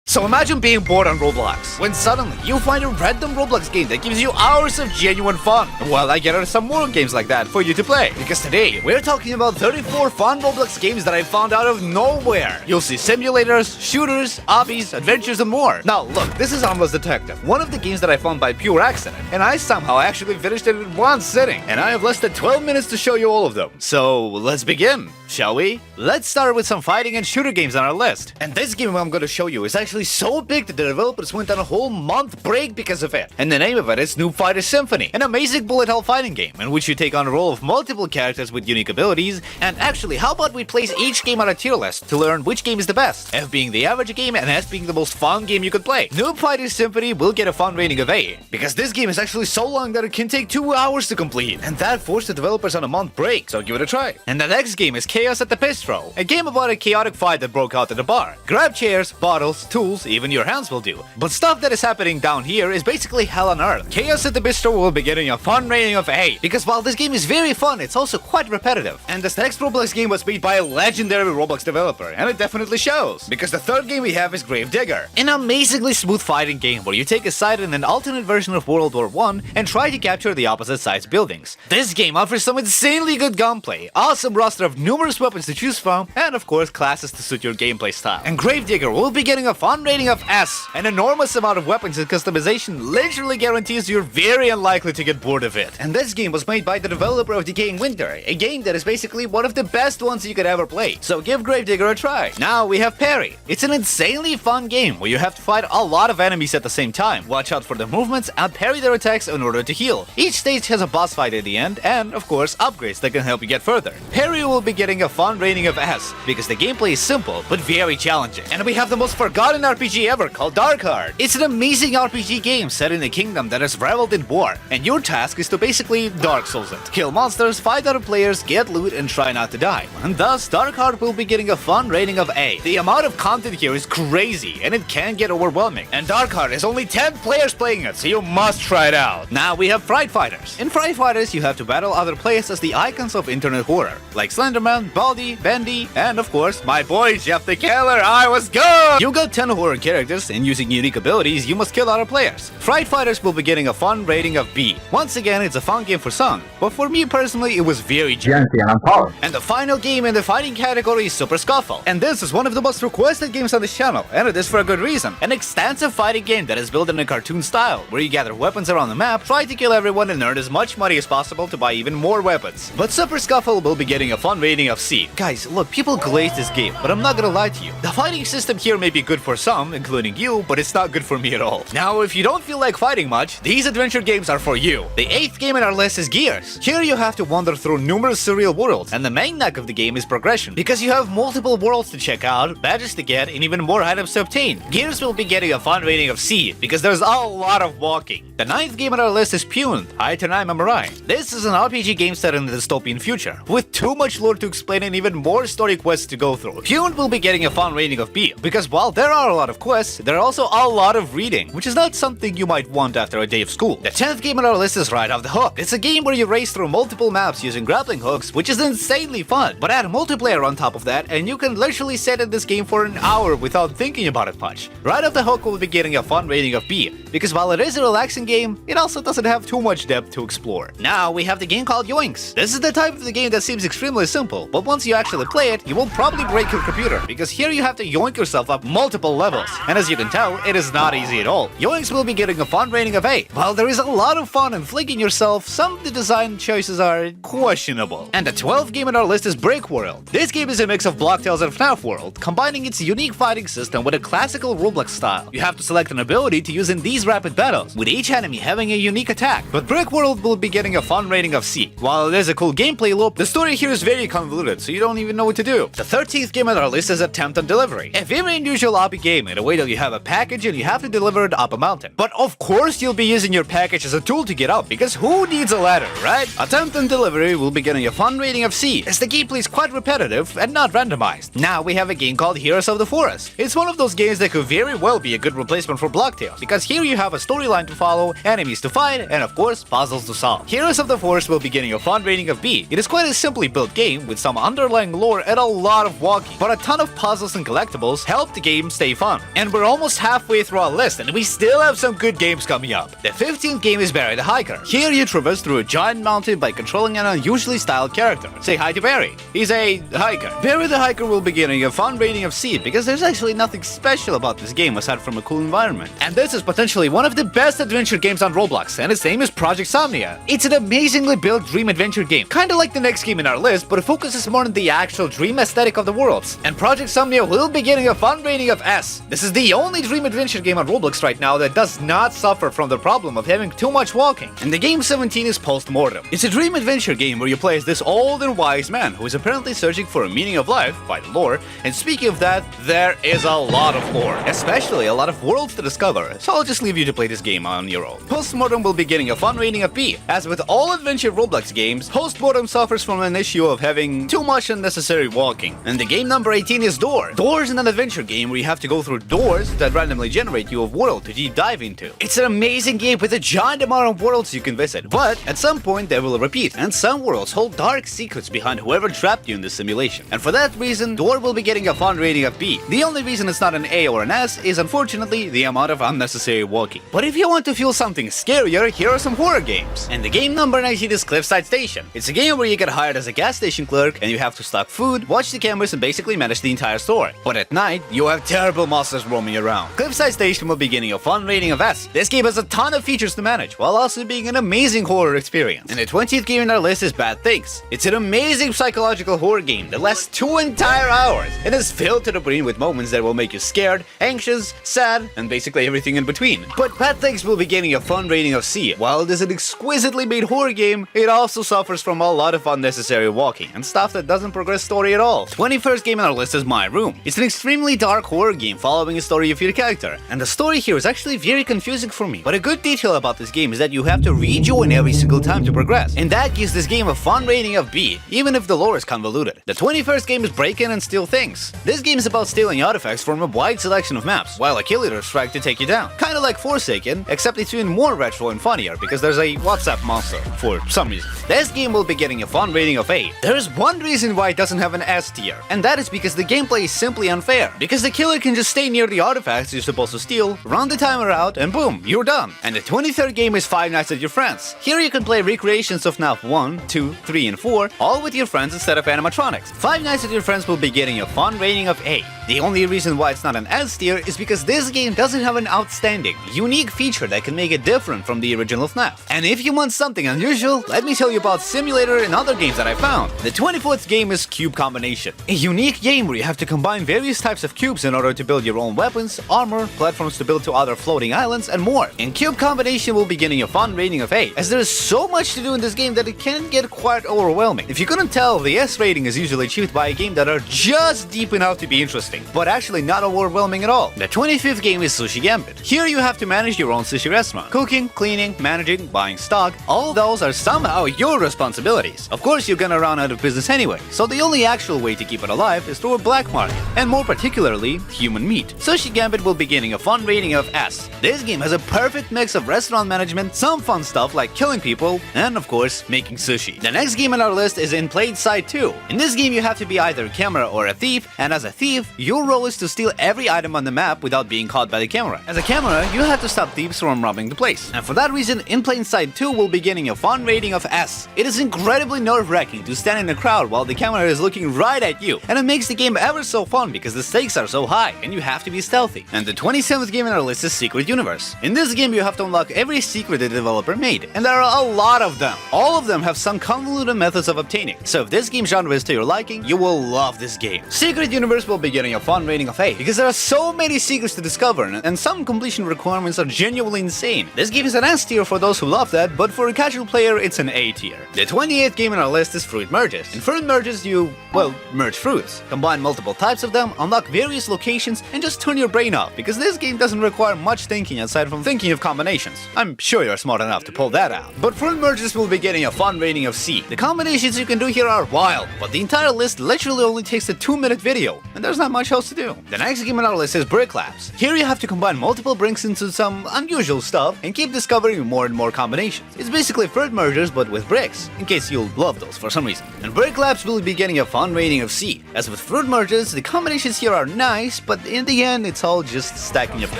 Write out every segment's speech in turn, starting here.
So imagine being bored on Roblox, when suddenly you find a random Roblox game that gives you hours of genuine fun. Well, I get some more games like that for you to play, because today we're talking about 34 fun Roblox games that I found out of nowhere. You'll see simulators, shooters, obbies, adventures, and more. Now look, this is Harmless Detective, one of the games that I found by pure accident, and I somehow actually finished it in one sitting, and I have less than 12 minutes to show you all of them. So let's begin, shall we? Let's start with some fighting and shooter games on our list. And this game I'm going to show you is actually so big that the developers went on a whole month break because of it. And the name of it is Noob Fighter Symphony, an amazing bullet hell fighting game in which you take on a role of multiple characters with unique abilities. And actually, how about we place each game on a tier list to learn which game is the best, F being the average game and S being the most fun game you could play. Noob Fighter Symphony will get a fun rating of A, because this game is actually so long that it can take 2 hours to complete, and that forced the developers on a month break, so give it a try. And the next game is Chaos at the Bistro, a game about a chaotic fight that broke out at a bar. Grab chairs, bottles, tools, even your hands will do. But stuff that is happening down here is basically hell on earth. Chaos at the Bistro will be getting a fun rating of A, because while this game is very fun, it's also quite repetitive. And this next Roblox game was made by a legendary Roblox developer, and it definitely shows. Because the third game we have is Gravedigger, an amazingly smooth fighting game where you take a side in an alternate version of World War I and try to capture the opposite side's buildings. This game offers some insanely good gunplay, awesome roster of numerous weapons to choose from, and of course classes to suit your gameplay style. And Gravedigger will be getting a fun rating of S. An enormous amount of weapons and customization literally guarantees you're very unlikely to get bored of it. And this game was made by the developer of Decaying Winter, a game that is basically one of the best ones you could ever play. So give Gravedigger a try. Now we have Parry. It's an insanely fun game where you have to fight a lot of enemies at the same time, watch out for their movements, and parry their attacks in order to heal. Each stage has a boss fight at the end, and of course upgrades that can help you get further. Parry will be getting a fun rating of S, because the gameplay is simple but very challenging. And we have the most forgotten RPG ever called Dark Heart. It's an amazing RPG game set in a kingdom that has reveled in war, and your task is to basically Dark Souls it. Kill monsters, fight other players, get loot, and try not to die. And thus, Dark Heart will be getting a fun rating of A. The amount of content here is crazy, and it can get overwhelming. And Dark Heart is only 10 players playing it, so you must try it out. Now we have Fright Fighters. In Fright Fighters, you have to battle other players as the icons of internet horror, like Slenderman, Baldi, Bendy, and of course, my boy Jeff the Killer. I was good! You got 10 horror characters, and using unique abilities, you must kill other players. Fright Fighters will be getting a fun rating of B. Once again, it's a fun game for some, but for me personally, it was very gentle and empowered. And the final game in the fighting category is Super Scuffle. And this is one of the most requested games on this channel, and it is for a good reason. An extensive fighting game that is built in a cartoon style, where you gather weapons around the map, try to kill everyone, and earn as much money as possible to buy even more weapons. But Super Scuffle will be getting a fun rating of C. Guys, look, people glaze this game, but I'm not gonna lie to you. The fighting system here may be good for some, including you, but it's not good for me at all. Now, if you don't feel like fighting much, these adventure games are for you. The 8th game in our list is Gears. Here you have to wander through numerous surreal worlds, and the main knack of the game is progression, because you have multiple worlds to check out, badges to get, and even more items to obtain. Gears will be getting a fun rating of C, because there's a lot of walking. The 9th game on our list is Pune, Aitanai Memorai. This is an RPG game set in the dystopian future, with too much lore to explain and even more story quests to go through. Pune will be getting a fun rating of B, because while there are a lot of quests, there are also a lot of reading, which is not something you might want after a day of school. The 10th game on our list is Right Off the Hook. It's a game where you race through multiple maps using grappling hooks, which is insanely fun, but add multiplayer on top of that, and you can literally sit in this game for an hour without thinking about it much. Right Off the Hook will be getting a fun rating of B, because while it is a relaxing game, it also doesn't have too much depth to explore. Now we have the game called Yoinks. This is the type of the game that seems extremely simple, but once you actually play it, you will probably break your computer, because here you have to yoink yourself up multiple levels, and as you can tell, it is not easy at all. Yoinks will be getting a fun rating of A. While there is a lot of fun in flinging yourself, some of the design choices are questionable. And the 12th game on our list is Break World. This game is a mix of Block Tales and FNAF World, combining its unique fighting system with a classical Roblox style. You have to select an ability to use in these rapid battles, with each enemy having a unique attack. But Break World will be getting a fun rating of C. While it is a cool gameplay loop, the story here is very convoluted, so you don't even know what to do. The 13th game on our list is Attempt on Delivery, a very unusual obby game in a way that you have a package and you have to deliver it up a mountain. But of course you'll be using your package as a tool to get up, because who needs a ladder, right? Attempt on Delivery will be getting a fun rating of C, as the gameplay is quite repetitive and not randomized. Now we have a game called Heroes of the Forest. It's one of those games that could very well be a good replacement for Block Tales, because here you have a storyline to follow, enemies to fight, and of course puzzles to solve. Heroes of the Forest will be getting a fun rating of B. It is quite a simply built game with some underlying lore and a lot of walking, but a ton of puzzles and collectibles help the game stay fun. And we're almost halfway through our list, and we still have some good games coming up. The 15th game is Barry the Hiker. Here you traverse through a giant mountain by controlling an unusually styled character. Say hi to Barry. He's a hiker. Barry the Hiker will be getting a fun rating of C because there's actually nothing special about this game aside from a cool environment. And this is potentially one of the best adventure games on Roblox, and its name is Project Somnia. It's an amazingly built dream adventure game, kinda like the next game in our list, but it focuses more on the actual dream aesthetic of the worlds. And Project Somnia will be getting a fun rating of S. This is the only dream adventure game on Roblox right now that does not suffer from the problem of having too much walking. And the game 17 is Postmortem. It's a dream adventure game where you play as this old and wise man who is apparently searching for a meaning of life by the lore. And speaking of that, there is a lot of lore, especially a lot of worlds to discover, so I'll just leave you to play this game on your own. Postmortem will be getting a fun rating of B. As with all adventure Roblox games, Postmortem suffers from an issue of having too much unnecessary walking. And the game number 18 is Door. Door is an adventure game where you have to go through doors that randomly generate you a world to deep dive into. It's an amazing game with a giant amount of worlds you can visit, but at some point they will repeat, and some worlds hold dark secrets behind whoever trapped you in the simulation. And for that reason, Door will be getting a fun rating of B. The only reason it's not an A or an S is unfortunately the amount of unnecessary walking. But if you want to feel something scarier, here are some horror games. And the game number 19 is Cliffside Station. It's a game where you get hired as a gas station clerk and you have to stock food, watch the cameras, and basically manage the entire store. But at night, you have terrible monsters roaming around. Cliffside Station will be getting a fun rating of S. This game has a ton of features to manage, while also being an amazing horror experience. And the 20th game in our list is Bad Things. It's an amazing psychological horror game that lasts 2 entire hours and is filled to the brim with moments that will make you scared, anxious, sad, and basically everything in between. But Bad Things will be getting a fun rating of C. While it is an exquisitely made horror game, it also suffers from a lot of unnecessary walking and stuff that doesn't progress story at all. 21st game on our list is My Room. It's an extremely dark horror game following a story of your character, and the story here is actually very confusing for me. But a good detail about this game is that you have to rejoin every single time to progress, and that gives this game a fun rating of B, even if the lore is convoluted. The 21st game is Break In and Steal Things. This game is about stealing artifacts from a wide selection of maps, while a killer strike to take you down. Kinda like Forsaken, except it's even more retro and funnier because there's a WhatsApp monster for some reason. This game will be getting a fun rating of A. There's one reason why it doesn't have an S tier, and that is because the gameplay is simply unfair. Because the killer can just stay near the artifacts you're supposed to steal, run the timer out, and boom, you're done. And the 23rd game is Five Nights at Your Friends. Here you can play recreations of FNAF 1, 2, 3, and 4, all with your friends instead of animatronics. Five Nights at Your Friends will be getting a fun rating of A. The only reason why it's not an S tier is because this game doesn't have an outstanding, unique feature that can make it different from the original FNAF. And if you want something unusual, let me tell you about Simulator and other games that I found. The 24th game is Cube Combination, a unique game where you have to combine various types of cubes in order to build your own weapons, armor, platforms to build to other floating islands, and more. And Cube Combination will be getting a fun rating of A, as there is so much to do in this game that it can get quite overwhelming. If you couldn't tell, the S rating is usually achieved by a game that are just deep enough to be interesting, but actually not overwhelming at all. The 25th game is Sushi Gambit. Here you have to manage your own sushi restaurant. Cooking, cleaning, managing, buying stock, all those are somehow your responsibilities. Of course, you're gonna run out of business anyway, so the only actual way to keep it alive is through a black market, and more particularly, human meat. Sushi Gambit will be getting a fun rating of S. This game has a perfect mix of restaurant management, some fun stuff like killing people, and of course, making sushi. The next game on our list is In Plain Sight 2. In this game, you have to be either a camera or a thief, and as a thief, your role is to steal every item on the map without being caught by the camera. As a camera, you have to stop thieves from robbing the place. And for that reason, In Plain Sight 2 will be getting a fun rating of S. It is incredibly nerve-wracking to stand in a crowd while the camera is looking right at you, and it makes the game ever so fun because the stakes are so high and you have to be stealthy. And the 27th game on our list is Secret Universe. In this game, you have to unlock every secret the developer made, and there are a lot of them. All of them have some convoluted methods of obtaining, so if this game genre is to your liking, you will love this game. Secret Universe will be getting a fun rating of A because there are so many secrets to discover, and some completion requirements are genuinely insane. This game is an S tier for those who love that, but for a casual player, it's an A tier. The 28th game on our list is Fruit Merges. In Fruit Merges, you, well, merge fruits, combine multiple types of them, unlock various locations, and just turn your brain off, because this game doesn't require much thinking aside from thinking of combinations. I'm sure you're smart enough to pull that out. But Fruit Merges will be getting a fun rating of C. The combinations you can do here are wild, but the entire list literally only takes a 2-minute video, and there's not much else to do. The next game on our list is Brick Labs. Here you have to combine multiple bricks into some unusual stuff and keep discovering more and more combinations. It's basically Fruit Mergers but with bricks, in case you'll love those for some reason. And Brick Labs will be getting a fun rating of C. As with Fruit Mergers, the combinations here are nice, but in the end, it's all just stacking up.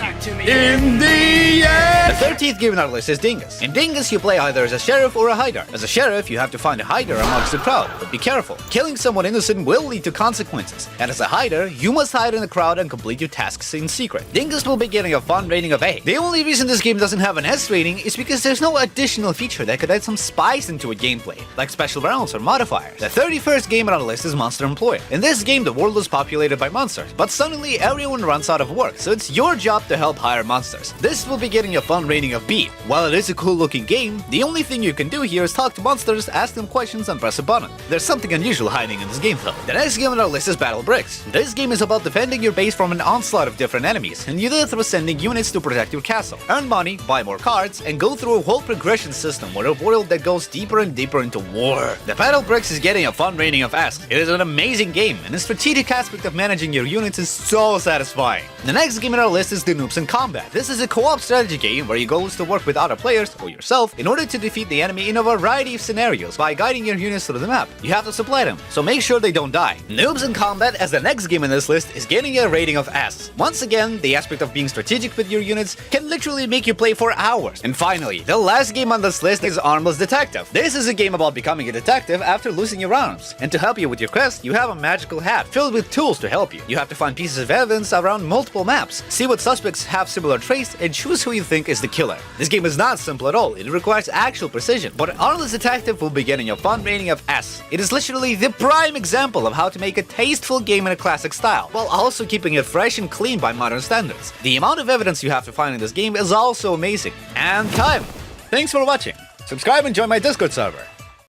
In the end! The 13th game on our list is Dingus. In Dingus, you play either as a sheriff or a hider. As a sheriff, you have to find a hider amongst the crowd, but be careful. Killing someone innocent will lead to consequences. And as a hider, you must hide in the crowd and complete your tasks in secret. Dingus will be getting a fun rating of A. The only reason this game doesn't have an S rating is because there's no additional feature that could add some spice into a gameplay, like special rounds or modifiers. The 31st game on our list is Monster Employer. In this game, the world is populated by monsters, but suddenly everyone runs out of work, so it's your job to help hire monsters. This will be getting a fun rating of B. While it is a cool looking game, the only thing you can do here is talk to monsters, ask them questions, and press a button. There's something unusual hiding in this game though. The next game on our list is Battle Bricks. This game is about defending your base from an onslaught of different enemies, and you do it through sending units to protect your castle. Earn money, buy more cards, and go through a whole progression system with a world that goes deeper and deeper into war. The Battle Bricks is getting a fun rating of S. It is an amazing game, and the strategic aspect of managing your units is so satisfying. The next game on our list is The Noobs in Combat. This is a co-op strategy game where your goal is to work with other players, or yourself, in order to defeat the enemy in a variety of scenarios by guiding your units through the map. You have to supply them, so make sure they don't die. Noobs in Combat, as the next game in this list, is getting a rating of S. Once again, the aspect of being strategic with your units can literally make you play for hours. And finally, the last game on this list is Armless Detective. This is a game about becoming a detective after losing your arms. And to help you with your quest, you have a magical hat filled with tools to help you. You have to find pieces of evidence around multiple maps, see what suspects have similar traits, and choose who you think is the killer. This game is not simple at all, it requires actual precision, but Armless Detective will be getting a fun rating of S. It is literally the prime example of how to make a tasteful game in a classic style, while also keeping it fresh and clean by modern standards. The amount of evidence you have to find in this game is also amazing. And time! Thanks for watching. Subscribe and join my Discord server.